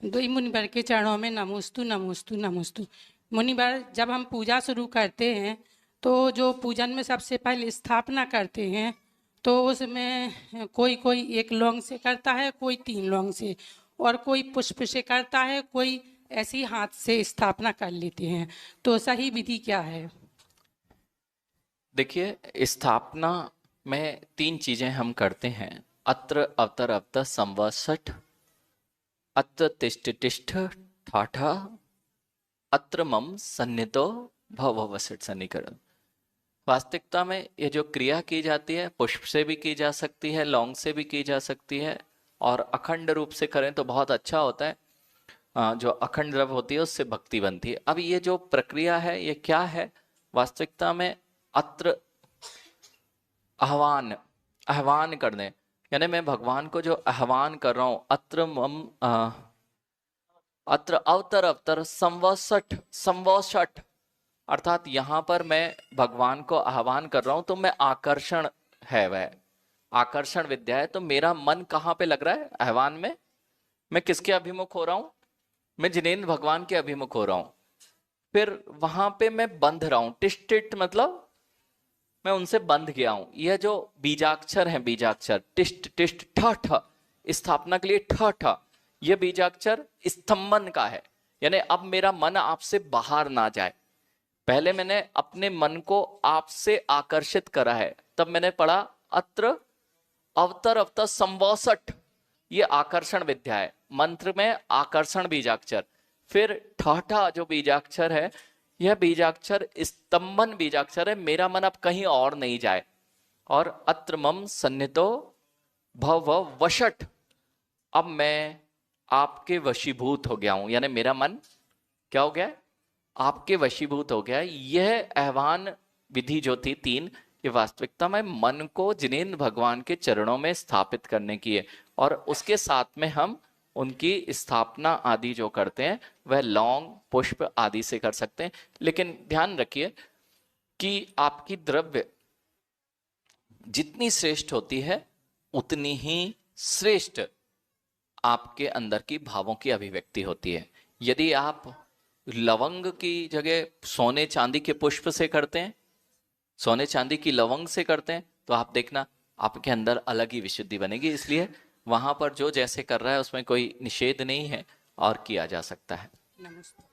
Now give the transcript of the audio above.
दो ही मुनिवर के चरणों में नमोस्तु नमोस्तु नमोस्तु। मुनिवर, जब हम पूजा शुरू करते हैं तो जो पूजन में सबसे पहले स्थापना करते हैं तो उसमें कोई कोई एक लौंग से करता है, कोई 3 लौंग से, और कोई पुष्प से करता है, कोई ऐसी हाथ से स्थापना कर लेते हैं। तो सही विधि क्या है? देखिए, स्थापना में 3 चीजें हम करते हैं। अत्र अवतर अवत संवसठ, अत्र तिष्ठ तिष्ठ ठाठा, अत्र मम सन्निधो भव वसठ सन्निकरण। वास्तविकता में ये जो क्रिया की जाती है पुष्प से भी की जा सकती है, लौंग से भी की जा सकती है, और अखंड रूप से करें तो बहुत अच्छा होता है। जो अखंड द्रव्य होती है उससे भक्ति बनती है। अब ये जो प्रक्रिया है ये क्या है? वास्तविकता में अत्र आह्वान, आह्वान करने, यानी मैं भगवान को जो आह्वान कर रहा हूं, अत्र मम अत्र अवतर अवतर संवसठ संवसठ, अर्थात यहां पर मैं भगवान को आह्वान कर रहा हूं तो मैं आकर्षण है, वह आकर्षण विद्या है। तो मेरा मन कहां पे लग रहा है आह्वान में? मैं किसके अभिमुख हो रहा हूं? मैं जिनेन्द्र भगवान के अभिमुख हो रहा हूं। फिर वहां पे मैं बंध रहा हूं, टिष्टिट मतलब मैं उनसे बंध गया हूं। यह जो बीजाक्षर है, बीजाक्षर टिष्ट टिष्ट ठ ठ, स्थापना के लिए ठ ठ, यह बीजाक्षर स्तंभन का है। यानी अब मेरा मन आपसे बाहर ना जाए। पहले मैंने अपने मन को आपसे आकर्षित करा है, तब मैंने पढ़ा अत्र अवतर अवतर संवसठ, ये आकर्षण विद्या है। मंत्र में आकर्षण बीजाक्षर। फिर ठाठा जो बीजाक्षर है, यह बीजाक्षर स्तंभन बीजाक्षर है, मेरा मन अब कहीं और नहीं जाए। और अत्र मम सन्निधो भव वशट, अब मैं आपके वशीभूत हो गया हूं, यानी मेरा मन क्या हो गया? आपके वशीभूत हो गया। यह आह्वान विधि जो थी 3, ये वास्तविकता में मन को जिनेन्द्र भगवान के चरणों में स्थापित करने की है। और उसके साथ में हम उनकी स्थापना आदि जो करते हैं वह लौंग पुष्प आदि से कर सकते हैं। लेकिन ध्यान रखिए कि आपकी द्रव्य जितनी श्रेष्ठ होती है उतनी ही श्रेष्ठ आपके अंदर की भावों की अभिव्यक्ति होती है। यदि आप लवंग की जगह सोने चांदी के पुष्प से करते हैं, सोने चांदी की लवंग से करते हैं, तो आप देखना आपके अंदर अलग ही विशुद्धि बनेगी। इसलिए वहां पर जो जैसे कर रहा है उसमें कोई निषेध नहीं है और किया जा सकता है। नमस्ते।